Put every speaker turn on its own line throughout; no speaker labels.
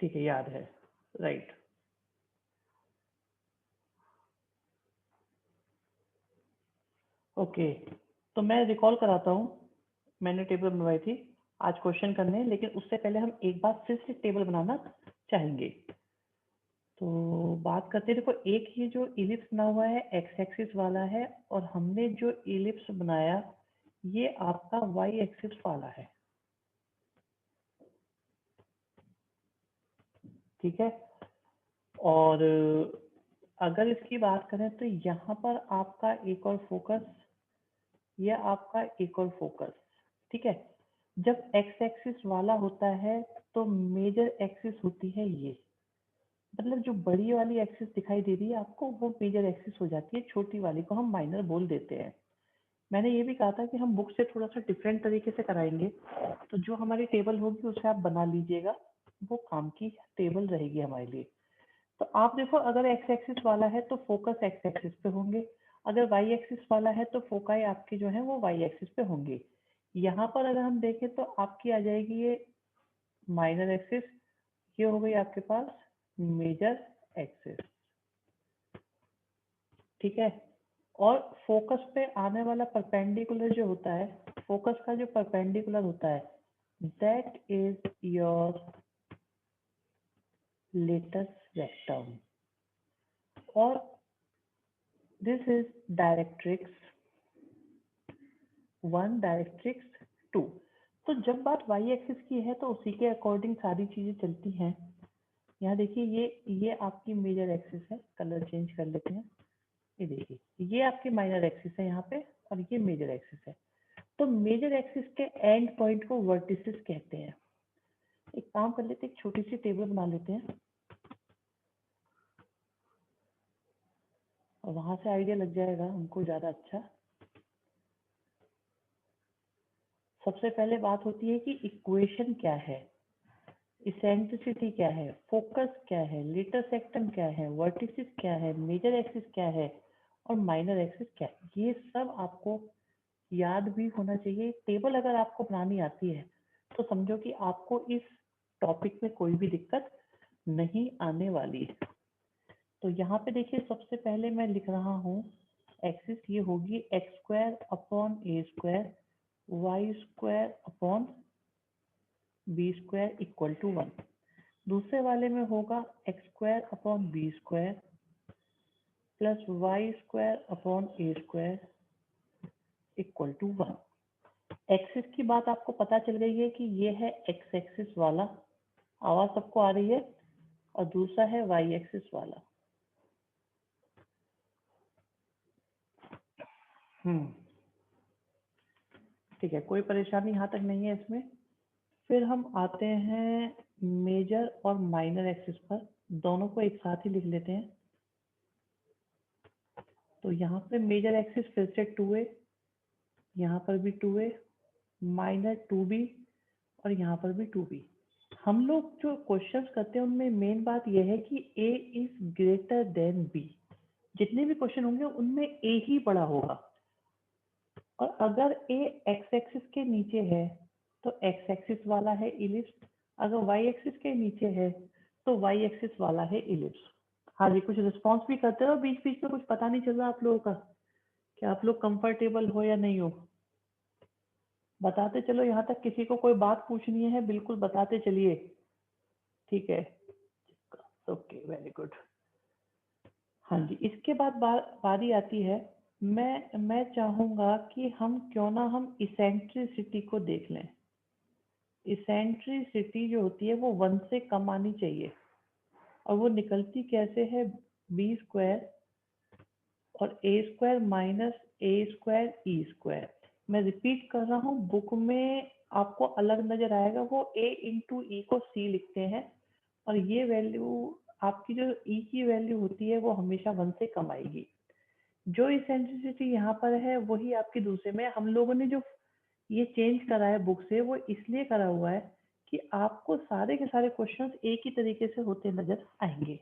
ठीक है, याद है, राइट। ओके, तो मैं रिकॉल कराता हूँ, मैंने टेबल बनवाई थी आज क्वेश्चन करने, लेकिन उससे पहले हम एक बार फिर से टेबल बनाना चाहेंगे। तो बात करते हैं, देखो एक ये जो इलिप्स बना हुआ है एक्स एक्सिस वाला है, और हमने जो इलिप्स बनाया ये आपका वाई एक्सिस वाला है, ठीक है। और अगर इसकी बात करें तो यहाँ पर आपका एक और फोकस, ये आपका एक और फोकस, ठीक है। जब एक्स एक्सिस वाला होता है तो मेजर एक्सिस होती है ये, मतलब जो बड़ी वाली एक्सिस दिखाई दे रही है आपको वो मेजर एक्सिस हो जाती है, छोटी वाली को हम माइनर बोल देते हैं। मैंने ये भी कहा था कि हम बुक से थोड़ा सा डिफरेंट तरीके से कराएंगे, तो जो हमारी टेबल होगी उसे आप बना लीजिएगा, वो काम की टेबल रहेगी हमारे लिए। तो आप देखो अगर एक्स एक्सिस वाला है तो फोकस एक्स एक्सिस पे होंगे, अगर वाई एक्सिस वाला है तो फोकाई आपके जो है वो वाई एक्सिस पे होंगे। यहाँ पर अगर हम देखें तो आपकी आ जाएगी ये माइनर एक्सिस, ये हो गई आपके पास मेजर एक्सिस, ठीक है। और फोकस पे आने वाला परपेंडिकुलर जो होता है, फोकस का जो परपेंडिकुलर होता है, that is your latus rectum, और दिस इज डायरेक्ट्रिक्स 1, डायरेक्ट्रिक्स 2। तो जब बात वाई एक्सिस की है तो उसी के अकॉर्डिंग सारी चीजें चलती हैं। यहाँ देखिए ये आपकी मेजर एक्सिस है, कलर चेंज कर लेते हैं, ये देखिए ये आपकी माइनर एक्सिस है यहाँ पे, और ये मेजर एक्सिस है। तो मेजर एक्सिस के एंड पॉइंट को वर्टिसेस कहते हैं। एक काम कर लेते हैं, एक छोटी सी टेबल बना लेते हैं, और वहां से आइडिया लग जाएगा हमको ज्यादा अच्छा। सबसे पहले बात होती है कि इक्वेशन क्या है, इसेंट्रिसिटी क्या है, फोकस क्या है, लेटर सेक्टम क्या है, वर्टिसिस क्या है, मेजर एक्सिस क्या है, और माइनर एक्सिस क्या है, ये सब आपको याद भी होना चाहिए। टेबल अगर आपको बनानी आती है तो समझो कि आपको इस टॉपिक में कोई भी दिक्कत नहीं आने वाली है। तो यहाँ पे देखिए सबसे पहले मैं लिख रहा हूँ एक्सिस, ये होगी x square upon a square, y square upon b square equal to 1। दूसरे वाले में होगा x square upon b square plus y square upon a square equal to 1। Axis की बात आपको पता चल गई है कि ये है एक्स एक्सिस वाला, आवाज सबको आ रही है, और दूसरा है वाई एक्सिस वाला। ठीक है, कोई परेशानी यहाँ तक नहीं है इसमें। फिर हम आते हैं मेजर और माइनर एक्सिस पर, दोनों को एक साथ ही लिख लेते हैं। तो यहाँ पे मेजर एक्सिस फिर से 2a, यहाँ पर भी 2a, माइनर 2b, और यहाँ पर भी 2b। हम लोग जो क्वेश्चंस करते हैं उनमें मेन बात यह है कि a is greater than b। जितने भी क्वेश्चन होंगे उनमें a ही बड़ा होगा, और अगर a x एक्सिस के नीचे है तो x एक्सिस वाला है इलिप्स, अगर y एक्सिस के नीचे है तो y एक्सिस वाला है इलिप्स। हाँ जी, कुछ रिस्पॉन्स भी करते हो बीच बीच में, कुछ पता नहीं चल रहा आप लोगों का, कि आप लोग कंफर्टेबल हो या नहीं हो, बताते चलो। यहाँ तक किसी को कोई बात पूछनी है बिल्कुल बताते चलिए, ठीक है। Okay, very good. हाँ जी, इसके बाद बारी आती है, मैं चाहूंगा कि हम क्यों ना हम इसेंट्रिसिटी को देख लें। इसेंट्रिसिटी जो होती है वो 1 से कम आनी चाहिए, और वो निकलती कैसे है, बी स्क्वायर और a square minus a square e square. मैं रिपीट कर रहा हूँ, बुक में आपको अलग नजर आएगा, वो ए इंटू ई को सी लिखते हैं, और ये वैल्यू आपकी जो ई की वैल्यू होती है वो हमेशा 1 से कम आएगी। जो इसेंट्रिसिटी यहाँ पर है वही आपकी दूसरे में। हम लोगों ने जो ये चेंज करा है बुक से वो इसलिए करा हुआ है कि आपको सारे के सारे क्वेश्चंस एक ही तरीके से होते नजर आएंगे।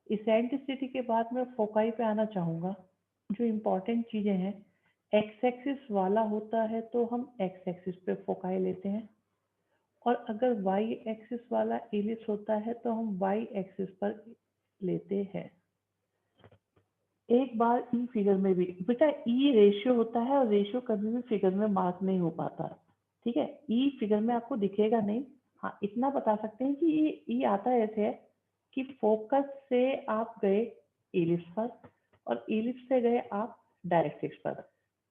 इसेंट्रिसिटी के बाद मैं फोकाई पे आना चाहूंगा। जो इम्पोर्टेंट चीजें हैं, एक्स एक्सिस वाला होता है तो हम एक्स एक्सिस पे फोकाई लेते हैं, और अगर y एक्सिस वाला एलिप्स होता है तो हम y एक्सिस पर लेते हैं। एक बार ई फिगर में भी बेटा ई रेशियो होता है और रेशियो कभी भी फिगर में मार्क नहीं हो पाता, ठीक है। ई फिगर में आपको दिखेगा नहीं। हाँ इतना बता सकते हैं कि ये ई आता ऐसे है कि फोकस से आप गए एलिप्स पर और एलिप्स से गए आप डायरेक्ट्रिक्स पर,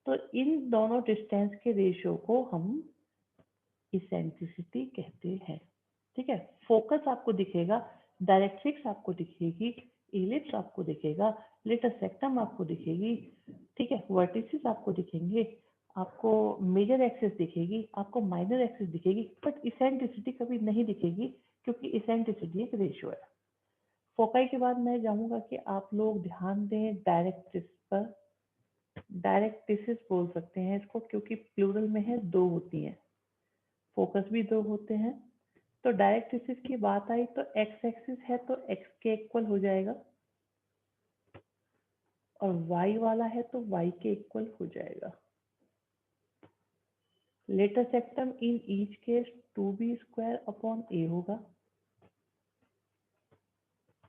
तो इन दोनों डिस्टेंस के रेशियो को हम इसेंट्रिसिटी कहते हैं, ठीक है। फोकस आपको दिखेगा, डायरेक्ट्रिक्स आपको दिखेगी, इलिप्स आपको दिखेगा, लेटस सेक्टम आपको दिखेगी, ठीक है। वर्टिसेस आपको दिखेंगे, आपको मेजर एक्सिस दिखेगी, आपको माइनर एक्सिस दिखेगी, बट इसेंट्रिसिटी कभी नहीं दिखेगी क्योंकि इसेंट्रिसिटी एक रेशियो है। फोकाई के बाद मैं चाहूंगा कि आप लोग ध्यान दें डायरेक्ट्रिक्स पर। डायरेक्ट्रिसेस बोल सकते हैं इसको क्योंकि प्लूरल में है, दो होती हैं, फोकस भी दो होते हैं। तो डायरेक्ट्रिसेस की बात आई तो एक्स एक्सिस है तो एक्स के इक्वल हो जाएगा और वाई वाला है तो वाई के इक्वल हो जाएगा। Latus rectum in each case 2b square upon a होगा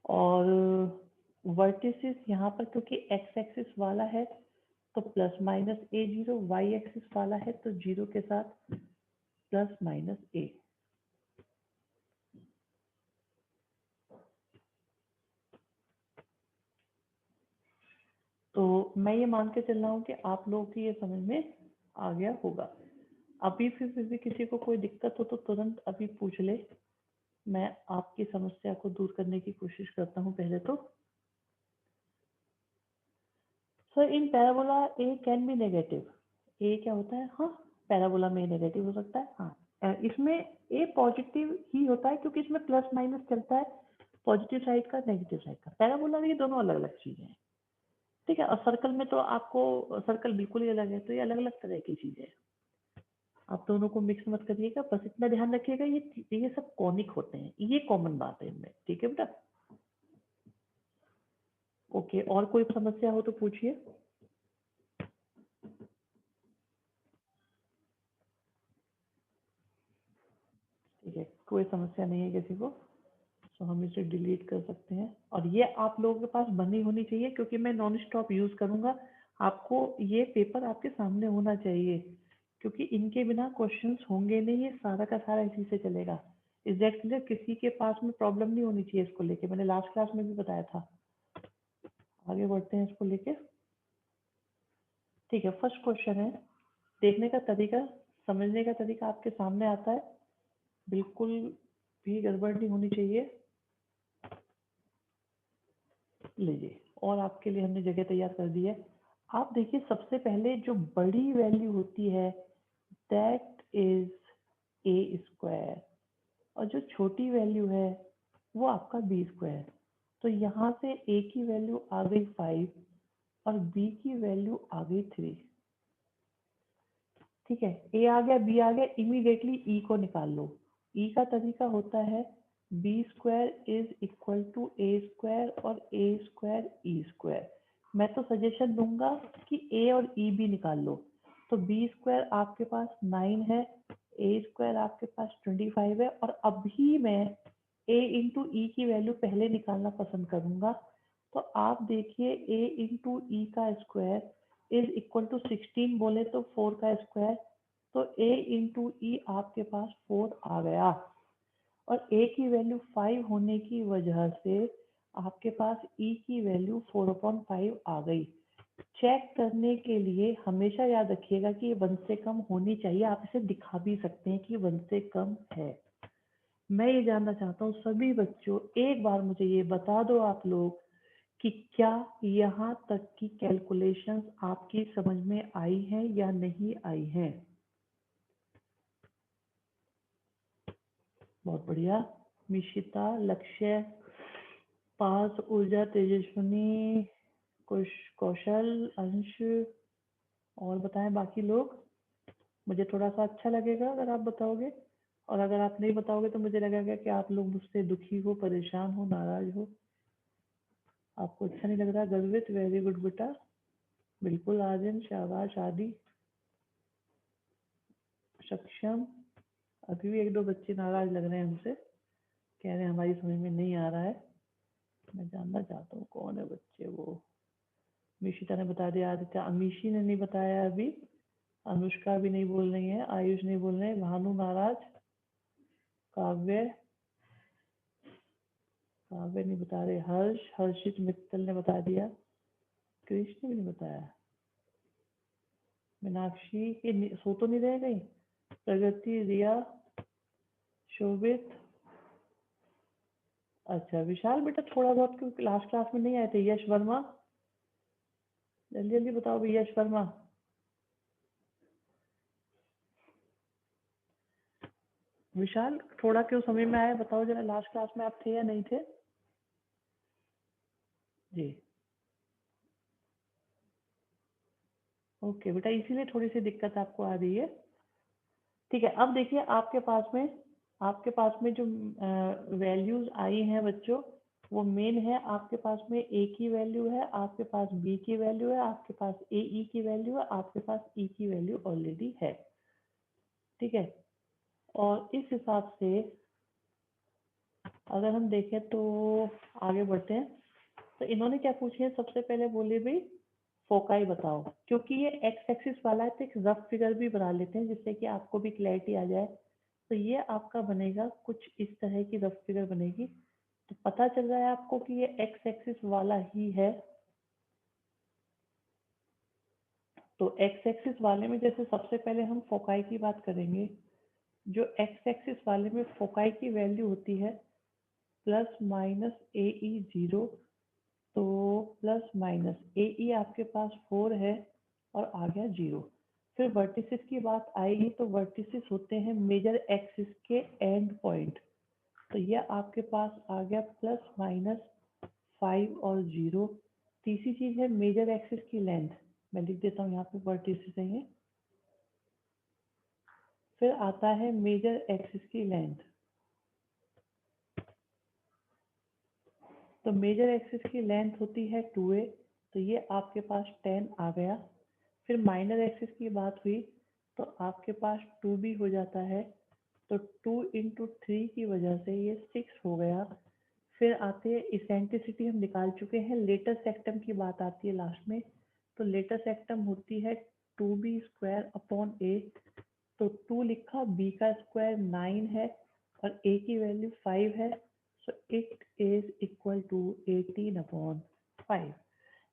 और वर्टिसेस यहाँ पर क्योंकि एक्स एक्सिस वाला है तो प्लस माइनस ए जीरो, वाई एक्सिस वाला है तो जीरो के साथ प्लस माइनस ए। तो मैं ये मान के चल रहा हूँ कि आप लोगों की ये समझ में आ गया होगा। अभी फिर भी किसी को कोई दिक्कत हो तो तुरंत अभी पूछ ले, मैं आपकी समस्या को दूर करने की कोशिश करता हूँ पहले तो। Sir in parabola a can be negative, a क्या होता है, हाँ पैराबोला में नेगेटिव हो सकता है, हाँ इसमें ए पॉजिटिव ही होता है क्योंकि इसमें प्लस माइनस चलता है, पॉजिटिव साइड का नेगेटिव साइड का। पैराबोला में ये दोनों अलग अलग चीजें हैं, ठीक है। और सर्कल में तो आपको सर्कल बिल्कुल ही अलग है, तो ये अलग अलग तरह की चीजें हैं, आप दोनों को मिक्स मत करिएगा। बस इतना ध्यान रखिएगा ये सब कॉनिक होते हैं, ये कॉमन बात है इनमें, ठीक है बेटा। ओके, और कोई समस्या हो तो पूछिए। ठीक है, कोई समस्या नहीं है किसी को, तो हम इसे डिलीट कर सकते हैं। और ये आप लोगों के पास बनी होनी चाहिए क्योंकि मैं नॉन स्टॉप यूज करूंगा। आपको ये पेपर आपके सामने होना चाहिए क्योंकि इनके बिना क्वेश्चंस होंगे नहीं, ये सारा का सारा इसी से चलेगा। Is that clear? किसी के पास में प्रॉब्लम नहीं होनी चाहिए इसको लेके, मैंने लास्ट क्लास में भी बताया था। आगे बढ़ते हैं इसको लेके, ठीक है। फर्स्ट क्वेश्चन है, देखने का तरीका, समझने का तरीका आपके सामने आता है, बिल्कुल भी गड़बड़ नहीं होनी चाहिए। लीजिए, और आपके लिए हमने जगह तैयार कर दी है। आप देखिए सबसे पहले जो बड़ी वैल्यू होती है दैट इज ए स्क्वायर और जो छोटी वैल्यू है वो आपका बी स्क्वायर। तो यहाँ से ए की वैल्यू आ गई 5 और बी की वैल्यू आ गई 3, ठीक है। ए आ गया, बी आ गया, इमीडिएटली ई को निकाल लो। ई का तरीका होता है b square is equal to a square और ए स्क्वायर ई स्क्वायर। मैं तो सजेशन दूंगा कि ए और ई भी निकाल लो। तो बी स्क्वायर आपके पास 9 है, ए स्क्वायर आपके पास 25 है और अभी मैं ए इंटू ई की वैल्यू पहले निकालना पसंद करूंगा। तो आप देखिए ए इंटू ई का स्क्वायर इज इक्वल टू 16 बोले तो 4 का स्क्वायर, तो ए इंटू ई आपके पास 4 आ गया और ए की वैल्यू 5 होने की वजह से आपके पास ई की वैल्यू 4/5 आ गई। चेक करने के लिए हमेशा याद रखिएगा कि ये 1 से कम होनी चाहिए, आप इसे दिखा भी सकते हैं कि 1 से कम है। मैं ये जानना चाहता हूँ सभी बच्चों, एक बार मुझे ये बता दो आप लोग कि क्या यहाँ तक की कैलकुलेशंस आपकी समझ में आई हैं या नहीं आई हैं। बहुत बढ़िया, मिशिता, लक्ष्य, पास, ऊर्जा, तेजस्विनी, कौशल, अंश, और बताएं बाकी लोग। मुझे थोड़ा सा अच्छा लगेगा अगर आप बताओगे, और अगर आप नहीं बताओगे तो मुझे लगेगा कि आप लोग मुझसे दुखी हो, परेशान हो, नाराज हो, आपको अच्छा नहीं लग रहा। गर्वित, वेरी गुड बेटा, बिल्कुल। आर्यन, शाबाश। आदि, सक्षम, अभी भी एक दो बच्चे नाराज लग रहे हैं हमसे, कह रहे हैं हमारी समझ में नहीं आ रहा है। मैं जानना चाहता हूँ कौन है बच्चे वो। मिशिता ने बता दिया, आदित्य, अमीशी ने नहीं बताया अभी, अनुष्का भी नहीं बोल रही है, आयुष नहीं बोल रहे हैं, भानु नाराज, काव्य काव्य नहीं बता रहे, हर्षित मित्तल ने बता दिया, कृष्ण भी नहीं बताया, मीनाक्षी के सो तो नहीं रह गई, प्रगति, रिया, शोभित। अच्छा विशाल बेटा थोड़ा बहुत क्योंकि लास्ट क्लास में नहीं आए थे। यश वर्मा, जल्दी जल्दी बताओ भाई, यश वर्मा। विशाल थोड़ा क्यों समझ में आया बताओ जरा, लास्ट क्लास में आप थे या नहीं थे? जी ओके बेटा, इसीलिए थोड़ी सी दिक्कत आपको आ रही है। ठीक है, अब देखिए आपके पास में जो वैल्यूज आई हैं बच्चों, वो मेन है आपके पास में ए की वैल्यू है, आपके पास बी की वैल्यू है, आपके पास ए ई की वैल्यू है, आपके पास ई की वैल्यू ऑलरेडी है। ठीक है, और इस हिसाब से अगर हम देखें तो आगे बढ़ते हैं। तो इन्होंने क्या पूछे, सबसे पहले बोले भाई फोकाई बताओ, क्योंकि ये एक्स एक्सिस वाला है तो एक रफ फिगर भी बना लेते हैं जिससे कि आपको भी क्लैरिटी आ जाए। तो ये आपका बनेगा कुछ इस तरह की रफ फिगर बनेगी। तो पता चल रहा है आपको कि ये एक्स एक्सिस वाला ही है। तो एक्स एक्सिस वाले में जैसे सबसे पहले हम फोकाई की बात करेंगे। जो एक्स एक्सिस वाले में फोकाई की वैल्यू होती है प्लस माइनस ए ई जीरो, तो प्लस माइनस ए ई आपके पास 4 है और आ गया 0। फिर वर्टिसेस की बात आएगी तो वर्टिसेस होते हैं मेजर एक्सिस के एंड पॉइंट। तो ये आपके पास आ गया प्लस माइनस 5 और 0। तीसरी चीज है मेजर एक्सिस की लेंथ, मैं लिख देता हूँ यहाँ पे वर्टिसेस है ये। फिर आता है मेजर एक्सिस की लेंथ, तो मेजर एक्सिस की लेंथ होती है 2a, तो ये आपके पास 10 आ गया। फिर माइनर एक्सिस की बात हुई तो आपके पास 2b हो जाता है, तो 2 इंटू 3 की वजह से ये 6 हो गया। फिर आते हैं इसेंट्रिसिटी हम निकाल चुके हैं, लेटर सेक्टम की बात आती है लास्ट में। तो लेटर सेक्टम होती है 2b स्क्वायर अपॉन a, तो 2 लिखा, b का स्क्वायर 9 है और a की वैल्यू 5 है, so it is equal to 18/5।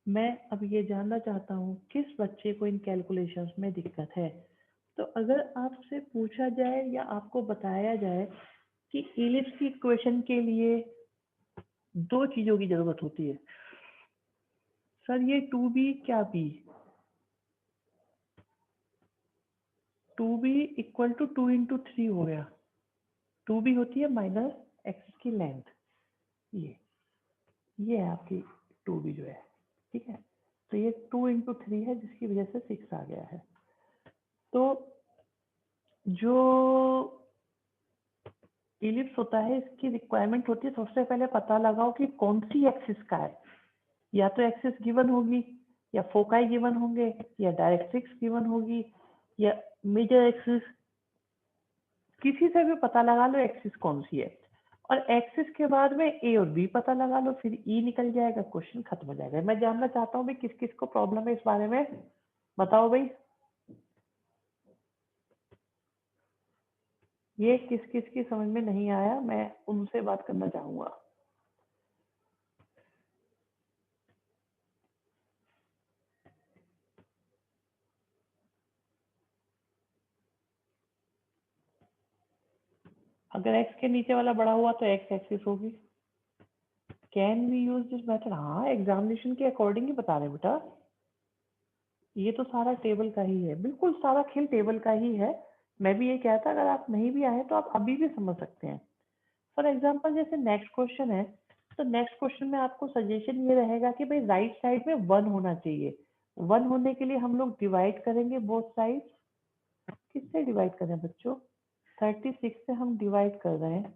मैं अब ये जानना चाहता हूँ किस बच्चे को इन कैलकुलेशंस में दिक्कत है। तो अगर आपसे पूछा जाए या आपको बताया जाए कि इलिप्स की इक्वेशन के लिए दो चीजों की जरूरत होती है, सर ये 2b क्या b, 2b equal to 2 into 3 हो गया। 2b होती है माइनस एक्सिस की लेंथ, ये है आपकी 2b जो है। ठीक है, तो ये 2 इंटू 3 है जिसकी वजह से 6 आ गया है। तो जो इलिप्स होता है इसकी रिक्वायरमेंट होती है सबसे पहले पता लगाओ कि कौन सी एक्सिस का है। या तो एक्सिस गिवन होगी, या फोकाई गिवन होंगे, या डायरेक्ट्रिक्स गिवन होगी, या मेजर एक्सिस, किसी से भी पता लगा लो एक्सिस कौन सी है। और एक्सिस के बाद में ए और बी पता लगा लो, फिर ई निकल जाएगा, क्वेश्चन खत्म हो जाएगा। मैं जानना चाहता हूँ भाई किस किस को प्रॉब्लम है इस बारे में, बताओ भाई। ये किस किस की समझ में नहीं आया, मैं उनसे बात करना चाहूंगा। अगर एक्स के नीचे वाला बड़ा हुआ तो एक्स एक्सिस होगी। Can we use this method, हाँ एग्जामिनेशन के अकॉर्डिंग ही बता रहे बेटा, ये तो सारा टेबल का ही है, बिल्कुल सारा खेल टेबल का ही है। मैं भी ये कहता अगर आप नहीं भी आए तो आप अभी भी समझ सकते हैं। फॉर एग्जाम्पल जैसे नेक्स्ट क्वेश्चन है, तो नेक्स्ट क्वेश्चन में आपको सजेशन ये रहेगा कि भाई राइट साइड में 1 होना चाहिए। 1 होने के लिए हम लोग डिवाइड करेंगे बोथ साइड। किससे डिवाइड करें बच्चों, 36 से हम डिवाइड कर रहे हैं,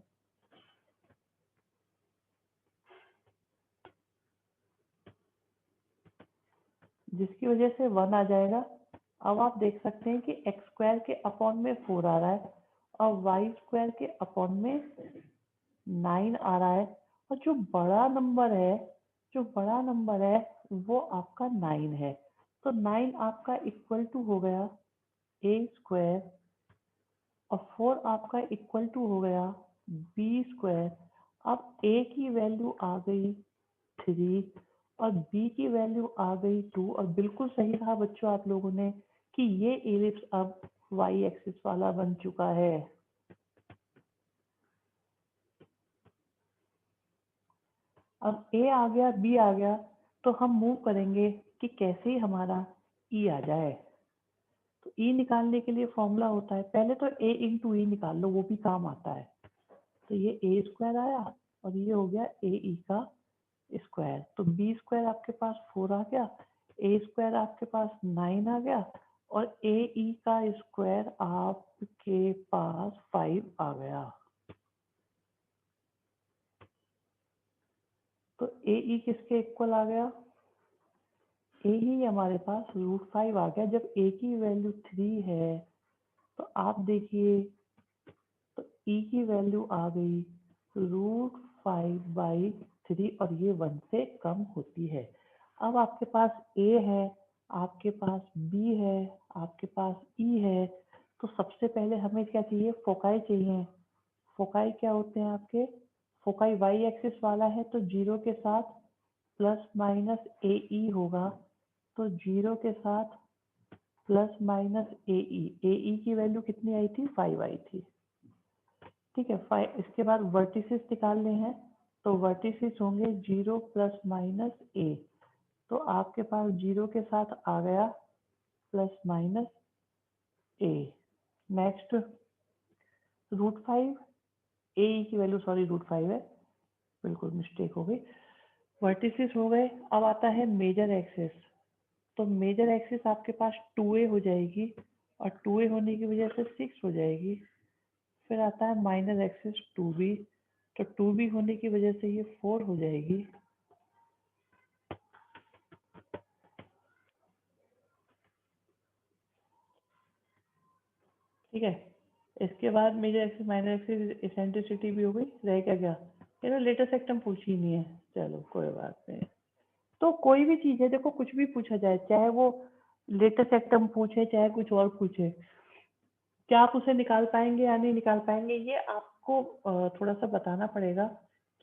जिसकी वजह से 1 आ जाएगा। अब आप देख सकते हैं कि एक्स स्क्वायर के अपॉन में 4 आ रहा है और वाई स्क्वायर के अपॉन में 9 आ रहा है, और जो बड़ा नंबर है वो आपका 9 है। तो 9 आपका इक्वल टू हो गया ए स्क्वायर, और 4 आपका इक्वल टू हो गया बी स्क्वायर। अब ए की वैल्यू आ गई 3 और बी की वैल्यू आ गई 2, और बिल्कुल सही कहा बच्चों आप लोगों ने कि ये एलिप्स अब वाई एक्सिस वाला बन चुका है। अब ए आ गया, बी आ गया, तो हम मूव करेंगे कि कैसे ही हमारा ई आ जाए। तो ई निकालने के लिए फॉर्मूला होता है, पहले तो ए इंटू ई निकाल लो, वो भी काम आता है। तो ये ए स्क्वायर आया और ये हो गया ए ई का स्क्वायर। तो बी स्क्वायर आपके पास 4 आ गया, ए स्क्वायर आपके पास 9 आ गया, और ए ई का स्क्वायर आपके पास 5 आ गया। तो ए ई किसके इक्वल आ गया? ए ही हमारे पास √5 आ गया। जब ए की वैल्यू 3 है तो आप देखिए, तो ई की वैल्यू आ गई √5/3, और ये 1 से कम होती है। अब आपके पास ए है, आपके पास बी है, आपके पास ई है, तो सबसे पहले हमें क्या चाहिए? फोकाई चाहिए। फोकाई क्या होते हैं आपके? फोकाई वाई एक्सिस वाला है तो 0 के साथ प्लस माइनस ए ई होगा, तो 0 के साथ प्लस माइनस ए ई की वैल्यू कितनी आई थी? 5 आई थी। ठीक है, 5। इसके बाद वर्टिसेस निकालने हैं, तो वर्टिसेस होंगे 0 प्लस माइनस ए, तो आपके पास 0 के साथ आ गया प्लस माइनस ए। नेक्स्ट √5, ए की वैल्यू सॉरी √5 है, बिल्कुल मिस्टेक हो गई। वर्टिसेस हो गए। अब आता है मेजर एक्सिस। तो मेजर एक्सिस आपके पास 2a हो जाएगी, और 2a होने की वजह से 6 हो जाएगी। फिर आता है माइनर एक्सिस 2b, तो 2b होने की वजह से ये 4 हो जाएगी। ठीक है, इसके बाद major axis minor axis eccentricity भी हो गई। रह क्या गया? ये लेटेस्ट सेक्टम पूछी ही नहीं है, चलो कोई बात नहीं। तो कोई भी चीज़ है, देखो कुछ भी पूछा जाए, चाहे वो लेटेस्ट सेक्टम पूछे चाहे कुछ और पूछे, क्या आप उसे निकाल पाएंगे या नहीं निकाल पाएंगे, ये आपको थोड़ा सा बताना पड़ेगा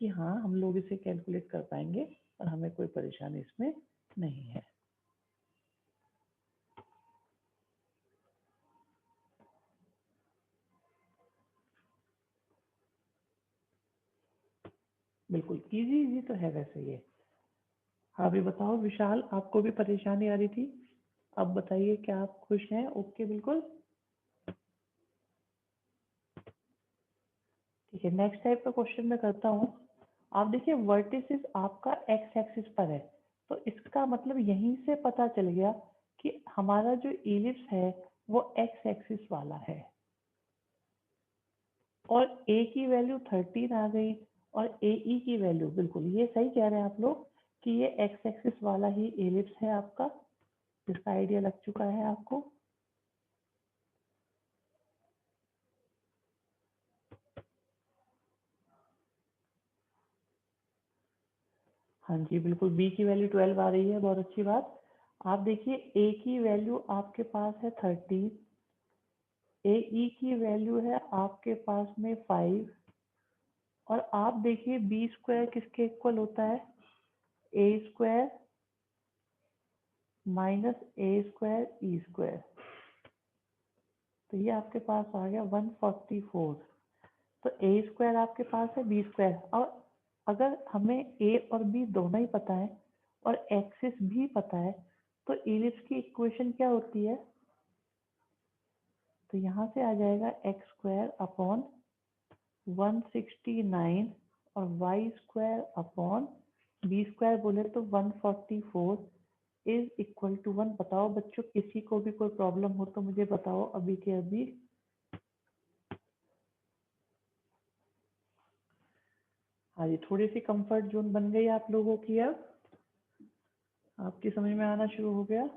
कि हाँ हम लोग इसे कैलकुलेट कर पाएंगे और हमें कोई परेशानी इसमें नहीं है। बिल्कुल इजी इजी तो है वैसे ये। अभी बताओ विशाल, आपको भी परेशानी आ रही थी, अब बताइए क्या आप खुश हैं? ओके बिल्कुल। ठीक है, नेक्स्ट टाइप का क्वेश्चन मैं करता हूँ। आप देखिए वर्टिसेस आपका एक्स एक्सिस पर है, तो इसका मतलब यहीं से पता चल गया कि हमारा जो इलिप्स है वो एक्स एक्सिस वाला है, और ए की वैल्यू 13 आ गई, और ए ई की वैल्यू, बिल्कुल ये सही कह रहे हैं आप लोग कि ये एक्स एक्सिस वाला ही इलिप्स है आपका। इसका आइडिया लग चुका है आपको। हाँ जी बिल्कुल, बी की वैल्यू 12 आ रही है, बहुत अच्छी बात। आप देखिए ए की वैल्यू आपके पास है 13, ए ई की वैल्यू है आपके पास में 5, और आप देखिए बी स्क्वायर किसके इक्वल होता है? A square minus a square e square, तो ये आपके पास आ गया 144। तो ए स्क्वायर आपके पास है बी स्क्वायर, और अगर हमें ए और बी दोनों ही पता है और एक्सिस भी पता है, तो इलिप्स की इक्वेशन क्या होती है? तो यहाँ से आ जाएगा एक्स स्क्वायर अपॉन 169, और y square upon b square बोले तो 144 इज इक्वल टू 1। बताओ बच्चों, किसी को भी कोई प्रॉब्लम हो तो मुझे बताओ अभी के अभी। हाँ जी, थोड़ी सी कंफर्ट जोन बन गई आप लोगों की, अब आपकी समझ में आना शुरू हो गया।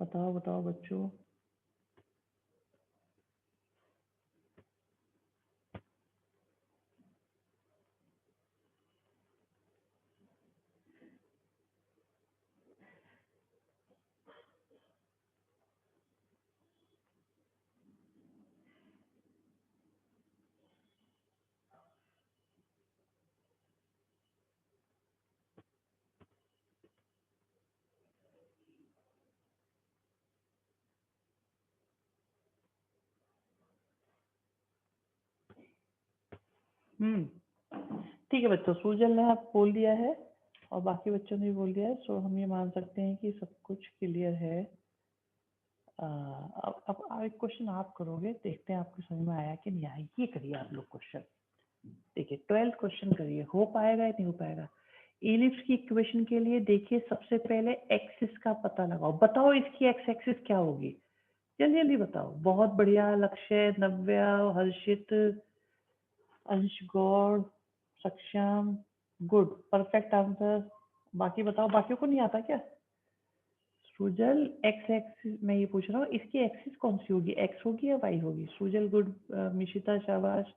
बताओ बताओ बच्चों। ठीक है बच्चों, सुजल ने आप बोल दिया है और बाकी बच्चों ने भी बोल दिया है, सो हम ये मान सकते हैं कि सब कुछ क्लियर है। अब एक क्वेश्चन आप करोगे, देखते हैं आपको समझ में आया कि नहीं आया। ये करिए आप लोग क्वेश्चन, देखिए 12th क्वेश्चन करिए, हो पाएगा या नहीं हो पाएगा। इलिप्स की इक्वेशन के लिए देखिए सबसे पहले एक्सिस का पता लगाओ, बताओ इसकी एक्स एक्सिस क्या होगी, जल्दी जल्दी बताओ। बहुत बढ़िया लक्ष्य, नव्या, हर्षित, अंश, गौर, सक्षम, गुड, परफेक्ट आंसर। बाकी बताओ, बाकियों को नहीं आता क्या? सुजल एक्स एक्सिस, मैं ये पूछ रहा हूँ इसकी एक्सिस कौन सी होगी, एक्स होगी या वाई होगी? सुजल गुड, मिशिता शाबाश,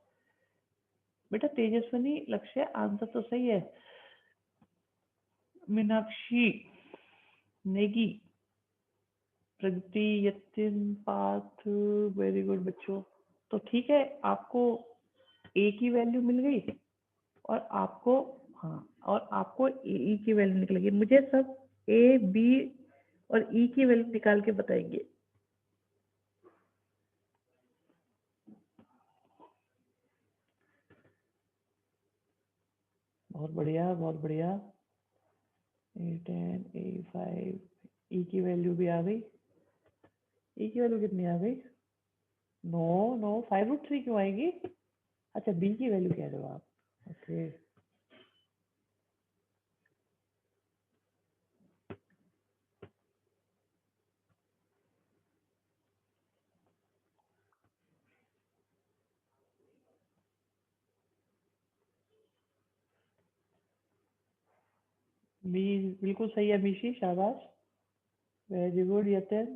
बेटा तेजस्वनी, लक्ष्य आंसर तो सही है। मीनाक्षी, नेगी, प्रगति, यतिन, पार्थ, वेरी गुड बच्चों। तो ठीक है, आपको ए की वैल्यू मिल गई और आपको, हाँ, और आपको ई की वैल्यू निकलेगी। मुझे सब ए बी और ई की वैल्यू निकाल के बताएंगे। बहुत बढ़िया बहुत बढ़िया। A10 A5, ई की वैल्यू भी आ गई। ई की वैल्यू कितनी आ गई? नो नो, 5√3 क्यों आएगी? अच्छा, बी की वैल्यू कह रहे हो आप, ओके। बी बिल्कुल सही है मिशी, शाबाश, वेरी गुड यतिन।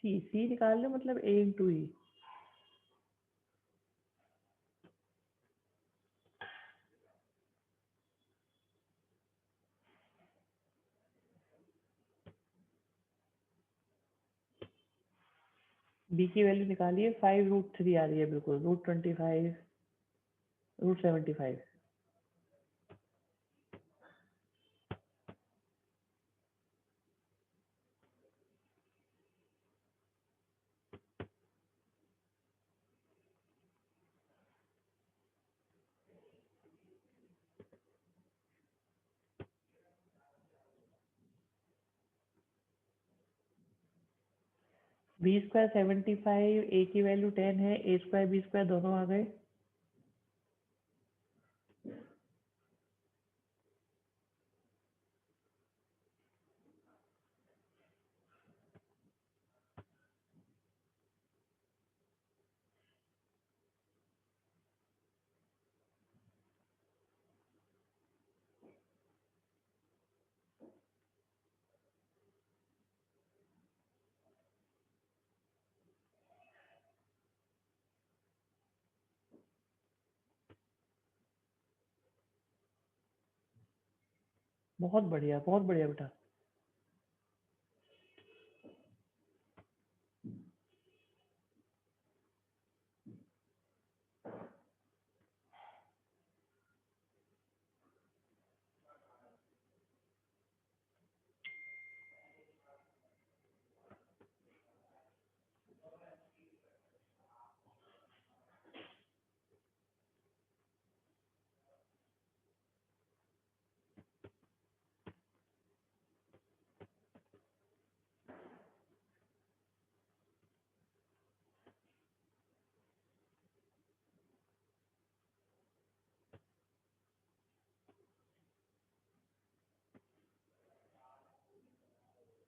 सी सी निकाल लो, मतलब ए इंटू ई। बी की वैल्यू निकालिए, 5√3 आ रही है, बिल्कुल √25, √75। b² 75, ए की वैल्यू 10 है, a² b² दोनों आ गए। बहुत बढ़िया बेटा।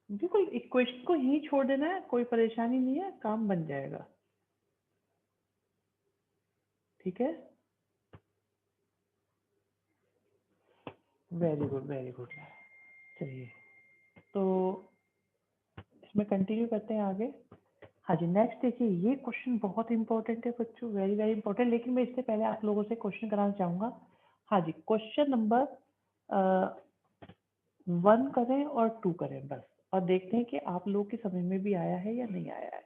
बिल्कुल इक्वेशन को ही छोड़ देना है, कोई परेशानी नहीं है, काम बन जाएगा, ठीक है। Very good very good. चलिए, तो इसमें कंटिन्यू करते हैं आगे। हाँ जी, नेक्स्ट देखिए, ये क्वेश्चन बहुत इंपॉर्टेंट है बच्चों, वेरी वेरी इंपॉर्टेंट। लेकिन मैं इससे पहले आप लोगों से क्वेश्चन कराना चाहूंगा। हाँ जी, क्वेश्चन नंबर 1 करें और 2 करें बस, और देखते हैं कि आप लोगों की समझ में भी आया है या नहीं आया है।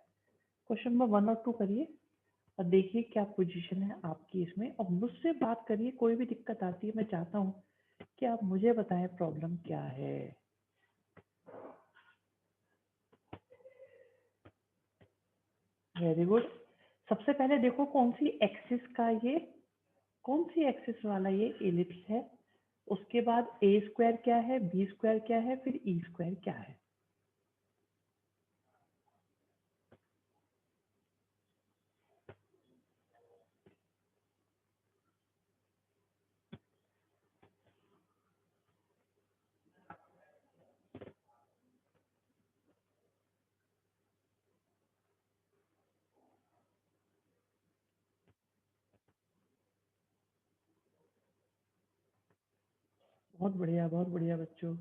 क्वेश्चन नंबर 1 और 2 करिए और देखिए क्या पोजीशन है आपकी इसमें, और मुझसे बात करिए। कोई भी दिक्कत आती है, मैं चाहता हूँ कि आप मुझे बताएं प्रॉब्लम क्या है। Very good. सबसे पहले देखो कौन सी एक्सिस का ये, कौन सी एक्सिस वाला ये एलिप्स है। उसके बाद ए स्क्वायर क्या है, बी स्क्वायर क्या है, फिर ई स्क्वायर क्या है। बहुत बढ़िया बच्चों।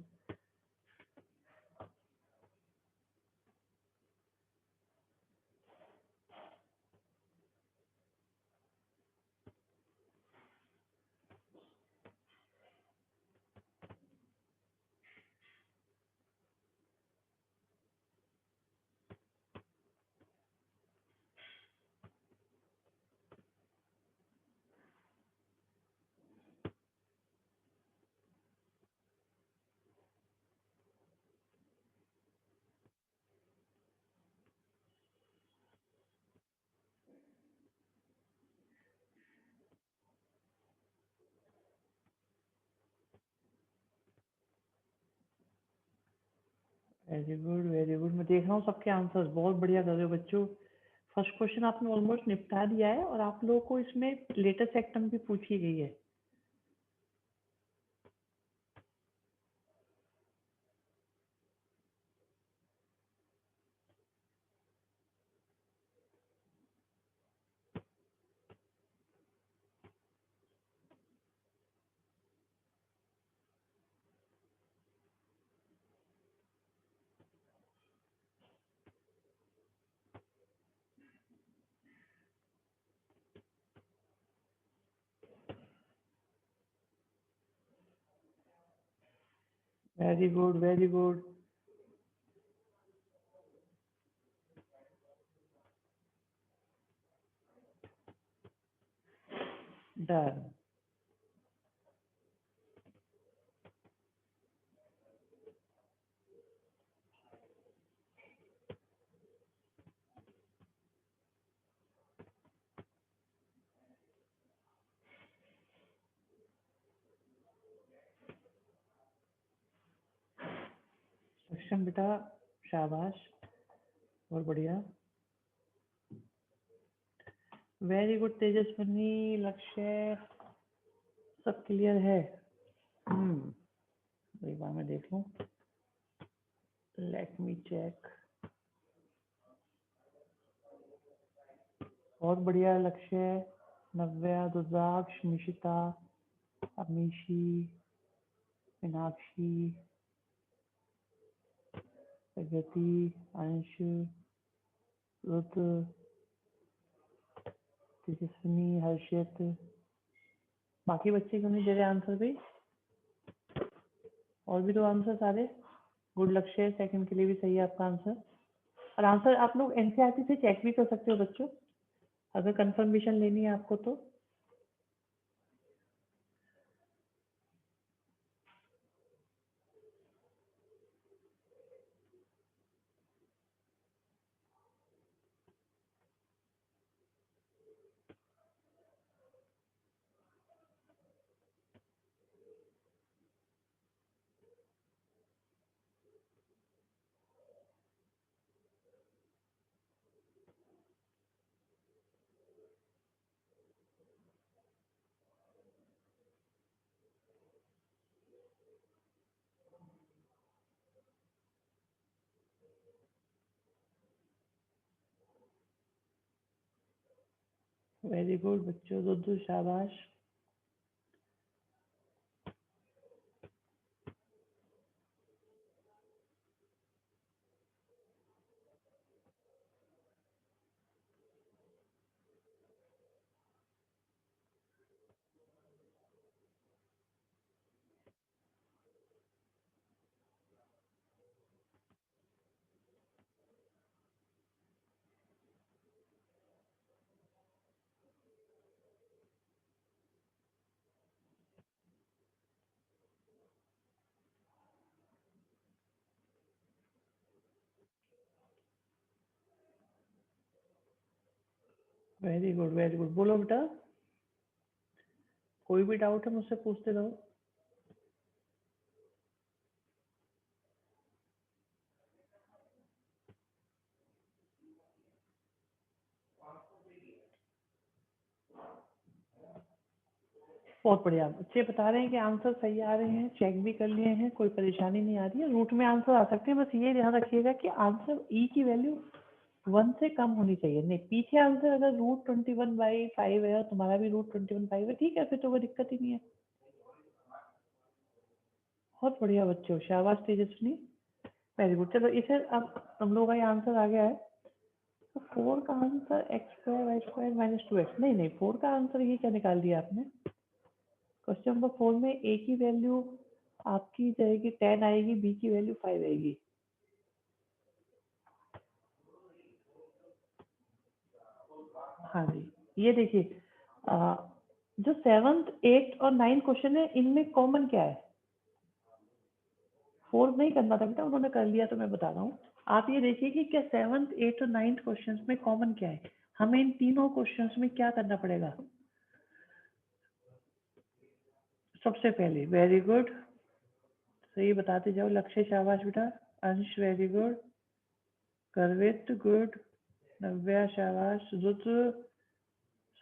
Very good very good. मैं देख रहा हूँ सबके आंसर्स बहुत बढ़िया कर रहे हो बच्चों। फर्स्ट क्वेश्चन आपने ऑलमोस्ट निपटा दिया है, और आप लोगों को इसमें लेटेस्ट सेक्टम भी पूछी गई है। Very good very good. Done. सक्षम बेटा, शाबाश, बहुत बढ़िया। वेरी गुड तेजस्वनी, लक्ष्य, सब क्लियर है। एक बार मैं देख लूं, लेट मी चेक। बहुत बढ़िया लक्ष्य, नव्या, रुद्राक्ष, निशिता, अमीशी, मीनाक्षी, प्रगति, अंश, रुद्र, तेजस्विनी, हर्षित। बाकी बच्चे क्यों नहीं दे रहे आंसर भाई? और भी दो आंसर सारे। गुड लक्ष्य, सेकंड के लिए भी सही है आपका आंसर। और आंसर आप लोग एनसीईआरटी से चेक भी कर सकते हो बच्चों, अगर कंफर्मेशन लेनी है आपको तो। वेरी गुड बच्चों, रुद्र, शाबाश। Very good very good. बोलो बेटा, कोई भी डाउट है मुझसे पूछते रहो। बहुत बढ़िया, बच्चे बता रहे हैं कि आंसर सही आ रहे हैं, चेक भी कर लिए हैं, कोई परेशानी नहीं आ रही है। रूट में आंसर आ सकते हैं, बस ये ध्यान रखिएगा कि आंसर ई की वैल्यू 1 से कम होनी चाहिए। नहीं, पीछे आंसर अगर √21/5 है और तुम्हारा भी √21/5 है, ठीक है, फिर तो कोई दिक्कत ही नहीं है। बहुत बढ़िया बच्चों, शाबाश तेजस्विनी, वेरी गुड। चलो इसे अब हम लोग का ये आंसर आ गया है। तो 4 का आंसर x² y² - 2x, नहीं नहीं, 4 का आंसर ये क्या निकाल दिया आपने? क्वेश्चन नंबर 4 में a की वैल्यू आपकी जाएगी 10 आएगी, b की वैल्यू 5 आएगी। हाँ जी, ये देखिए, जो 7th 8th और 9th क्वेश्चन है, इनमें कॉमन क्या है? 4 नहीं करना था बेटा, उन्होंने कर लिया, तो मैं बता रहा हूँ। आप ये देखिए कि क्या 7th 8th और 9th क्वेश्चन में कॉमन क्या है। हमें इन तीनों क्वेश्चन में क्या करना पड़ेगा? सबसे पहले, वेरी गुड, सही बताते जाओ। लक्ष्य शाबाश बेटा, अंश वेरी गुड, करवित गुड, नव्या शाबाश, रुद्र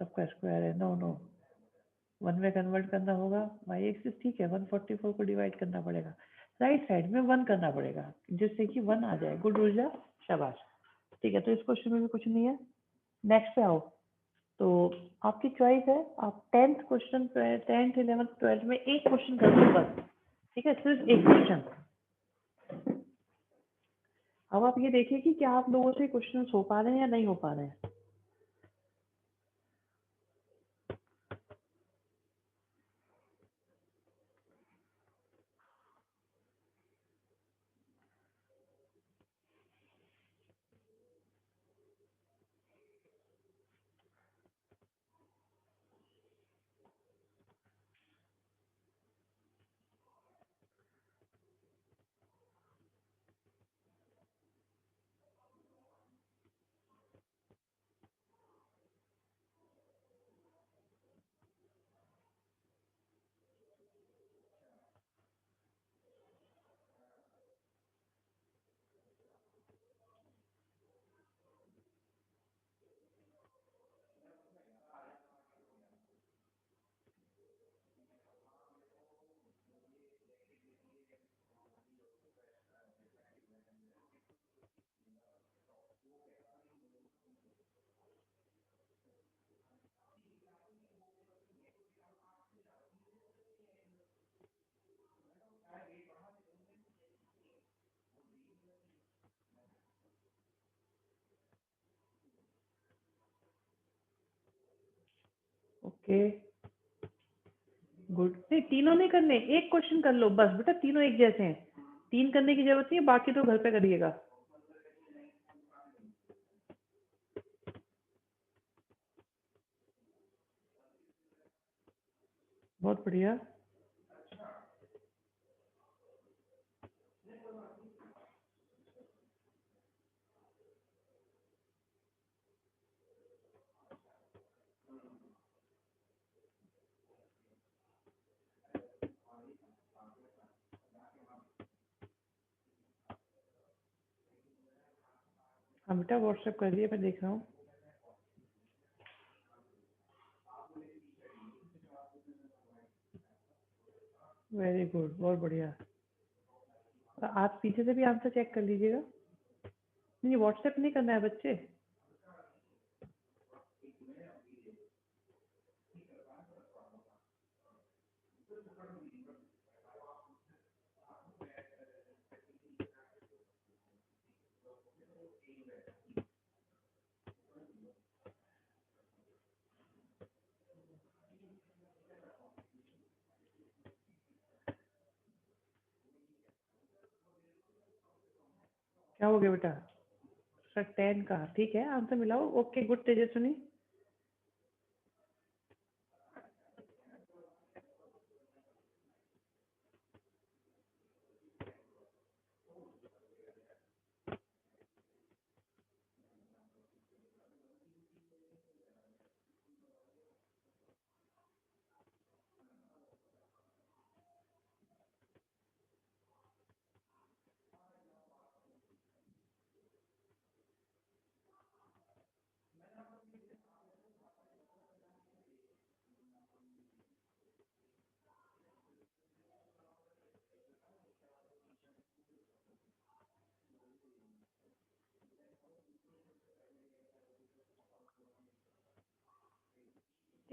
सबका स्क्वायर है, नो नो, 1 में कन्वर्ट करना होगा, y एक्सिस ठीक है, 144 को डिवाइड करना पड़ेगा, राइट साइड में 1 करना पड़ेगा, जिससे कि 1 आ जाए। गुड ऊर्जा, शाबाश, ठीक है। तो इस क्वेश्चन में भी कुछ नहीं है। नेक्स्ट पे आओ। तो आपकी चॉइस है, आप 10th question, 10th 11th 12th में एक क्वेश्चन कर दो बस, ठीक है, सिर्फ एक क्वेश्चन। अब आप ये देखिए कि क्या आप लोगों से क्वेश्चन हो पा रहे हैं या नहीं हो पा रहे हैं। Okay, good. नहीं, तीनों नहीं करने, एक क्वेश्चन कर लो बस बेटा, तीनों एक जैसे हैं, 3 करने की जरूरत नहीं है, बाकी तो घर पे करिएगा। बहुत बढ़िया, हाँ बेटा, व्हाट्सएप कर दिया, मैं देख रहा हूँ। वेरी गुड, बहुत बढ़िया। आप पीछे से भी आंसर चेक कर लीजिएगा। नहीं, व्हाट्सएप नहीं करना है बच्चे। क्या हो गया बेटा? सर 10 का, ठीक है, आंसर मिलाओ। Okay, good Tejaswini.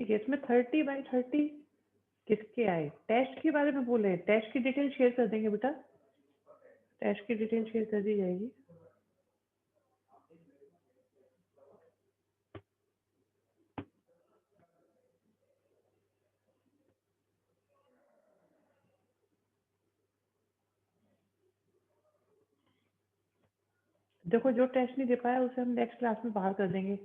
ठीक है, इसमें 30/30 किसके आए? टेस्ट के बारे में बोले, टेस्ट की डिटेल शेयर कर देंगे बेटा, टेस्ट की डिटेल शेयर कर दी जाएगी। देखो जो टेस्ट नहीं दे पाया उसे हम नेक्स्ट क्लास में बाहर कर देंगे।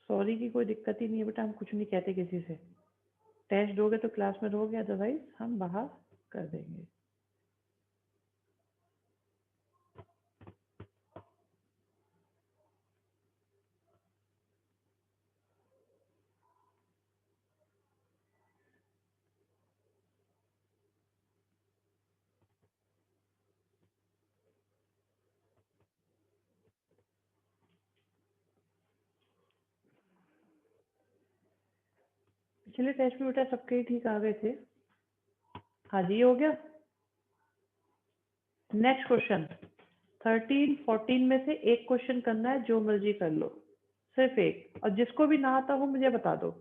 सॉरी की कोई दिक्कत ही नहीं है बेटा, हम कुछ नहीं कहते किसी से। टेस्ट दोगे तो क्लास में रहोगे, अदरवाइज हम बाहर कर देंगे। पिछले टेस्ट में बेटा सबके ही ठीक आ गए थे। हाँ जी, ये हो गया। नेक्स्ट क्वेश्चन, 13-14 में से एक क्वेश्चन करना है, जो मर्जी कर लो, सिर्फ एक, और जिसको भी ना आता हो मुझे बता दो।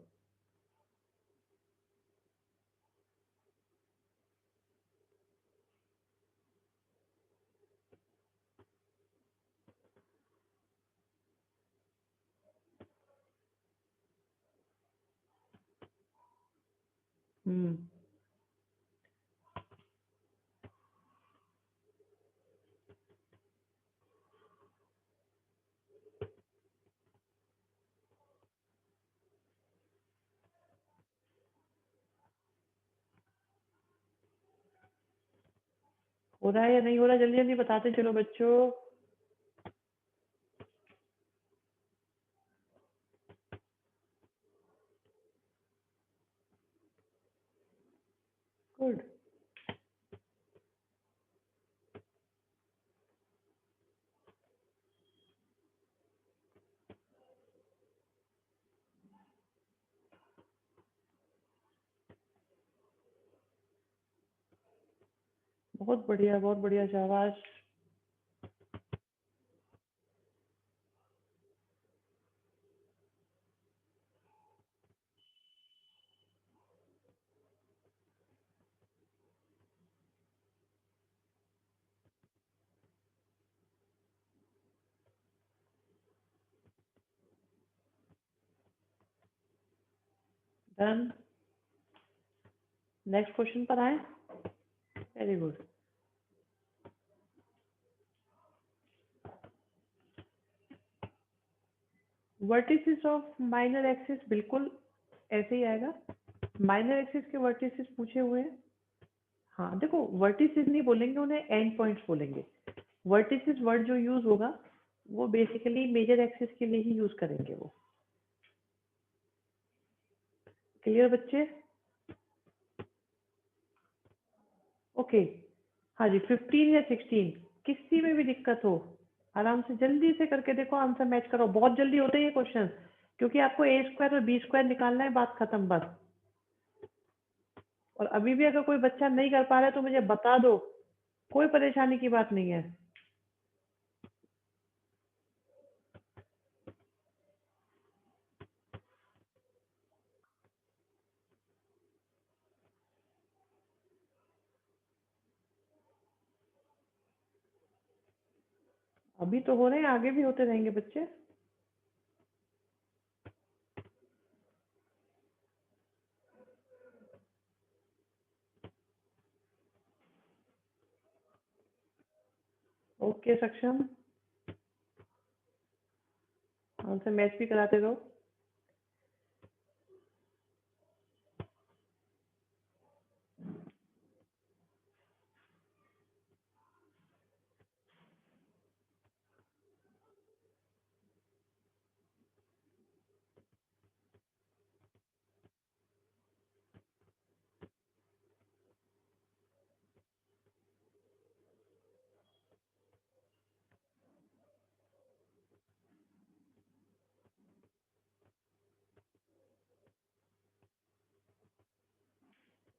हम्म, हो रहा है या नहीं हो रहा, जल्दी जल्दी बताते चलो बच्चों। गुड। बहुत बढ़िया, बहुत बढ़िया, शाबाश। डन। नेक्स्ट क्वेश्चन पर आए। Very good. Vertices of minor axis बिल्कुल ऐसे ही आएगा। माइनर एक्सिस के वर्टिसेस पूछे हुए हैं। हाँ देखो, वर्टिसेस नहीं बोलेंगे उन्हें, एंड पॉइंट्स बोलेंगे। वर्टिसेस वर्ड जो यूज होगा वो बेसिकली मेजर एक्सिस के लिए ही यूज करेंगे वो। क्लियर बच्चे? ओके। हाँ जी, 15 या 16 किसी में भी दिक्कत हो, आराम से जल्दी से करके देखो, आंसर मैच करो। बहुत जल्दी होते हैं ये क्वेश्चन, क्योंकि आपको ए स्क्वायर और बी स्क्वायर निकालना है, बात खत्म बस। और अभी भी अगर कोई बच्चा नहीं कर पा रहा है तो मुझे बता दो, कोई परेशानी की बात नहीं है। अभी तो हो रहे हैं, आगे भी होते रहेंगे बच्चे। ओके सक्षम, आंसर मैच भी कराते रहो।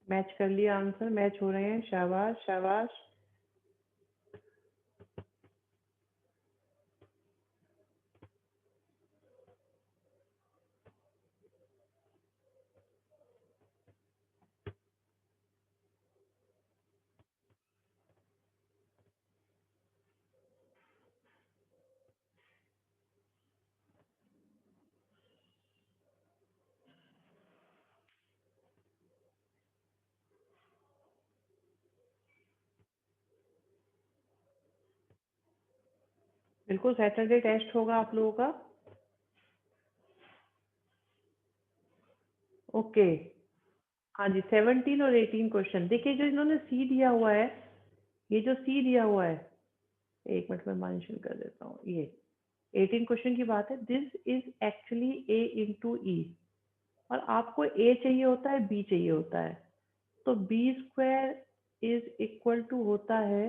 मैच कर लिया आंसर, मैच हो रहे हैं, शाबाश शाबाश। बिल्कुल सैटरडे टेस्ट होगा आप लोगों का। ओके हाँ जी 17 और 18 क्वेश्चन देखिए जो इन्होंने सी दिया हुआ है, ये जो सी दिया हुआ है, एक मिनट में मेंशन कर देता हूँ, ये 18 क्वेश्चन की बात है। This is actually a into e, और आपको ए चाहिए होता है, बी चाहिए होता है, तो b square is equal to होता है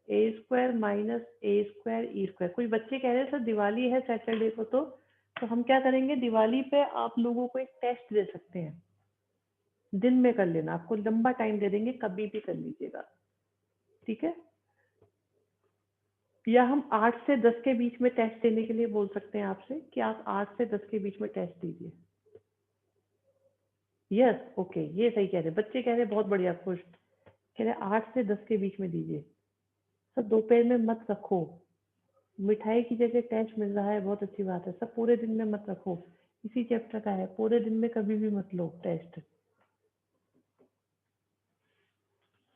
a square minus a square e square. कुछ बच्चे कह रहे हैं सर दिवाली है सैटरडे को, तो हम क्या करेंगे, दिवाली पे आप लोगों को एक टेस्ट दे सकते हैं, दिन में कर लेना, आपको लंबा टाइम दे देंगे, कभी भी कर लीजिएगा, ठीक है। या हम 8 से 10 के बीच में टेस्ट देने के लिए बोल सकते हैं आपसे कि आप 8 से 10 के बीच में टेस्ट दीजिए। यस ओके ये सही कह रहे हैं बच्चे, कह रहे हैं बहुत बढ़िया, खुश कह रहे हैं 8 से 10 के बीच में दीजिए। सर दोपहर में मत रखो, मिठाई की जगह टेस्ट मिल रहा है, बहुत अच्छी बात है। सब पूरे दिन में मत रखो, इसी चैप्टर का है, पूरे दिन में कभी भी मत लो टेस्ट।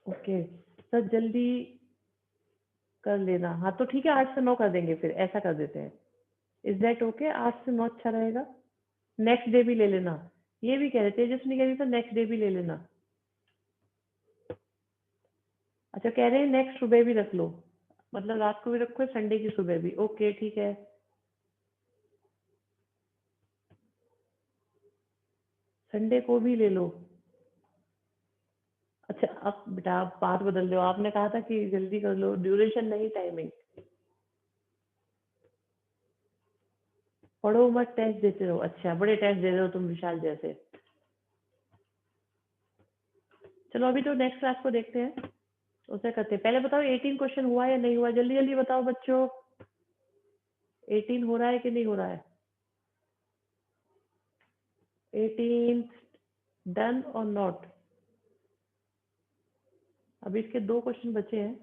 ओके सर जल्दी कर लेना, हाँ तो ठीक है 8 से 9 कर देंगे, फिर ऐसा कर देते हैं। Is that okay? 8 से 9 अच्छा रहेगा। नेक्स्ट डे भी ले लेना, ये भी कह रहे थे तेजस्विनी कह रही था नेक्स्ट डे भी ले लेना। अच्छा कह रहे हैं नेक्स्ट सुबह भी रख लो, मतलब रात को भी रखो संडे की सुबह भी, ओके ठीक है। संडे को भी ले लो। अच्छा अब बेटा आप बात बदल दो, आपने कहा था कि जल्दी कर लो, ड्यूरेशन नहीं टाइमिंग। पढ़ो मत टेस्ट देते रहो, अच्छा बड़े टेस्ट दे रहे हो तुम विशाल जैसे। चलो अभी तो नेक्स्ट क्लास को देखते हैं, उसे करते हैं। पहले बताओ 18 क्वेश्चन हुआ या नहीं हुआ, जल्दी जल्दी बताओ बच्चों, 18 हो रहा है कि नहीं हो रहा है? 18 डन और नॉट? अभी इसके 2 क्वेश्चन बचे हैं।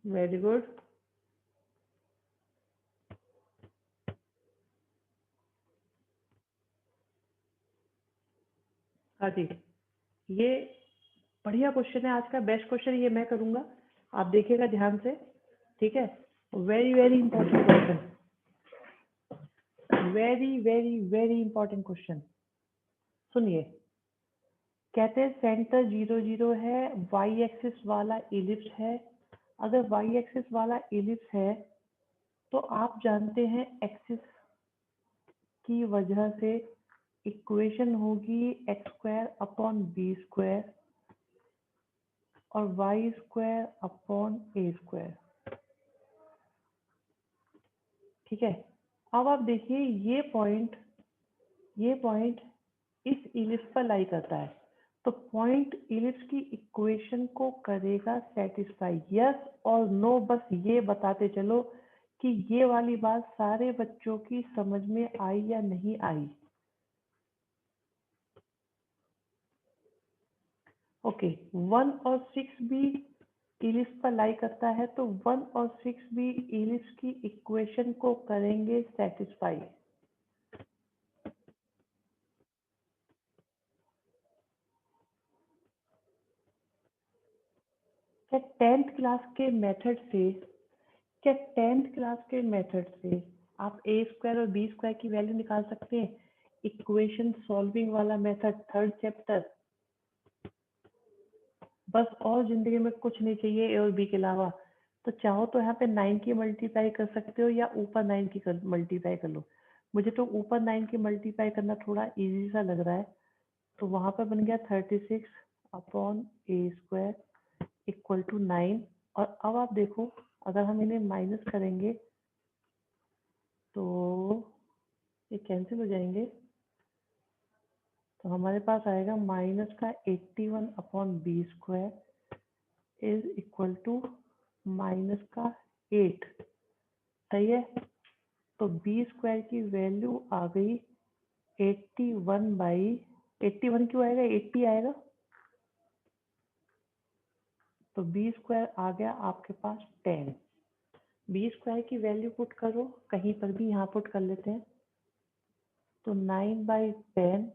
Very good. हाँ जी ये बढ़िया क्वेश्चन है, आज का बेस्ट क्वेश्चन ये मैं करूंगा, आप देखिएगा ध्यान से, ठीक है। Very very important question, very very very important question. सुनिए, कहते हैं सेंटर 0 0 है, वाई एक्सिस वाला इलिप्स है। अगर वाई एक्सिस वाला इलिप्स है तो आप जानते हैं एक्सिस की वजह से इक्वेशन होगी x square upon b square और y square upon a square, ठीक है। अब आप देखिए ये पॉइंट इस इलिप्स पर लाई करता है, तो पॉइंट इलिप्स की इक्वेशन को करेगा सेटिस्फाई, यस और नो, बस ये बताते चलो कि ये वाली बात सारे बच्चों की समझ में आई या नहीं आई। ओके 1 और 6 भी इलिप्स पर लाई करता है, तो 1 और 6 भी इलिप्स की इक्वेशन को करेंगे सेटिस्फाई। क्या 10th क्लास के मेथड से क्या 10th क्लास के मेथड से आप ए स्क्वायर और बी स्क्वायर की वैल्यू निकाल सकते हैं? इक्वेशन सॉल्विंग वाला मेथड, 3rd चैप्टर, बस और जिंदगी में कुछ नहीं चाहिए ए और बी के अलावा। तो चाहो तो यहाँ पे 9 की मल्टीप्लाई कर सकते हो या ऊपर 9 की मल्टीप्लाई कर लो। मुझे तो ऊपर 9 की मल्टीप्लाई करना थोड़ा इजी सा लग रहा है, तो वहां पर बन गया 36 upon a square equal to 9। और अब आप देखो अगर हम इन्हें माइनस करेंगे तो ये कैंसिल हो जाएंगे, तो हमारे पास आएगा माइनस का 81 upon b square is equal to minus का 8, सही है। तो बी स्क्वायर की वैल्यू आ गई 81 बाई 81, क्यों आएगा 80 आएगा, तो बी स्क्वायर आ गया आपके पास 10। बी स्क्वायर की वैल्यू पुट करो, कहीं पर भी यहाँ पुट कर लेते हैं, तो 9/10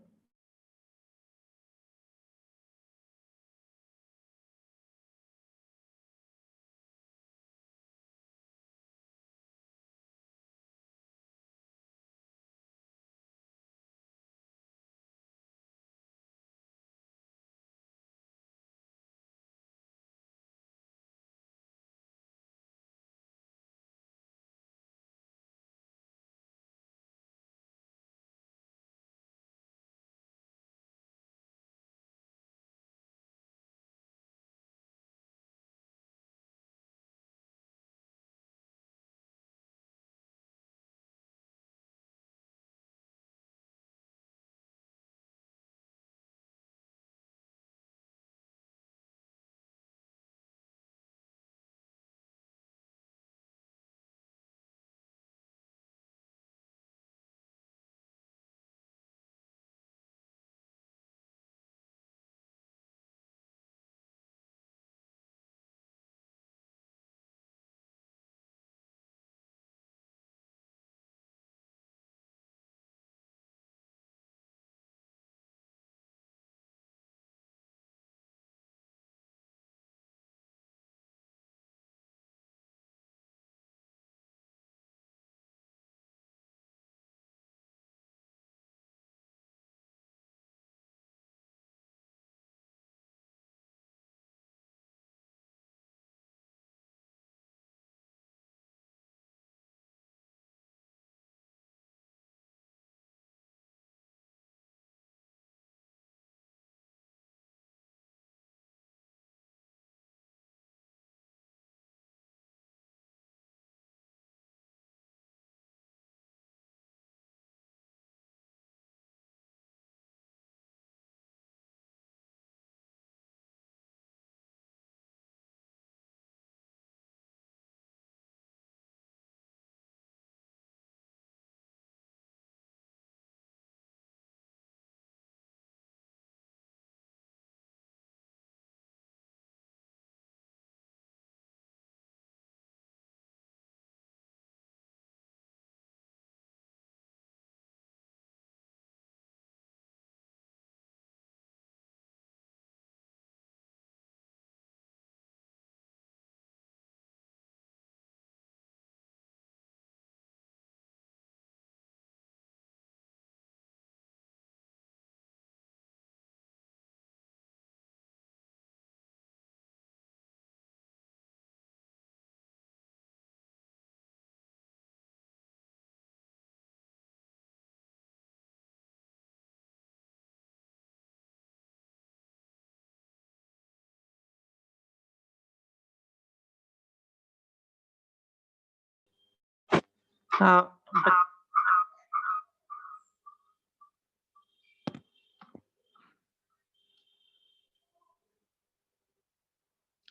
हाँ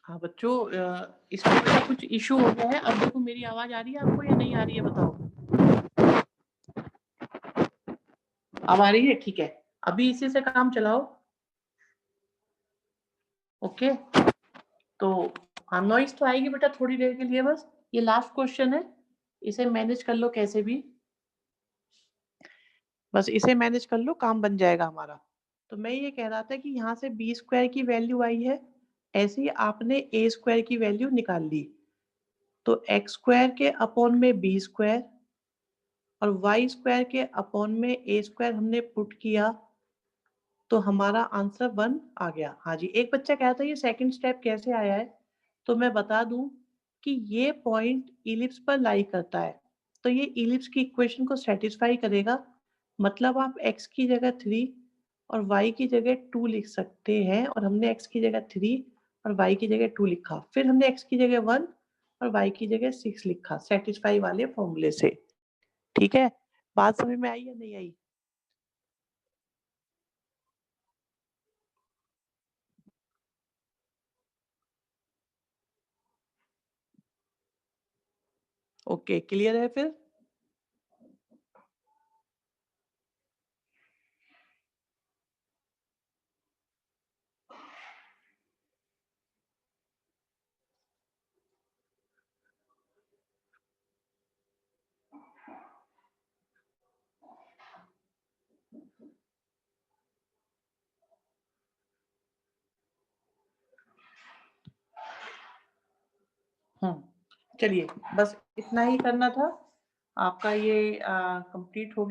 हाँ बच्चों, इसमें बेटा कुछ इशू हो गया है। अब देखो मेरी आवाज आ रही है आपको या नहीं आ रही है, बताओ। अब आ रही है, ठीक है। अभी इसी से काम चलाओ। ओके, तो हाँ, नॉइस तो आएगी बेटा थोड़ी देर के लिए बस। ये लास्ट क्वेश्चन है, इसे मैनेज कर लो कैसे भी, बस इसे मैनेज कर लो, काम बन जाएगा हमारा। तो मैं ये कह रहा था कि यहाँ से बी स्क्वायर की वैल्यू आई है, ऐसे ही आपने ए स्क्वायर की वैल्यू निकाल ली, तो एक्स स्क्वायर के अपॉन में बी स्क्वायर और वाई स्क्वायर के अपॉन में ए स्क्वायर हमने पुट किया, तो हमारा आंसर 1 आ गया। हाँ जी, एक बच्चा कह रहा था ये सेकंड स्टेप कैसे आया है, तो मैं बता दूं कि ये पॉइंट इलिप्स पर लाई करता है, तो ये इलिप्स की इक्वेशन को सेटिस्फाई करेगा। मतलब आप x की जगह 3 और y की जगह 2 लिख सकते हैं, और हमने x की जगह 3 और y की जगह 2 लिखा, फिर हमने x की जगह 1 और y की जगह 6 लिखा सेटिस्फाई वाले फॉर्मूले से। ठीक है, बात समझ में आई या नहीं आई? ओके, क्लियर है फिर? चलिए बस इतना ही करना था। आपका ये कंप्लीट हो गया।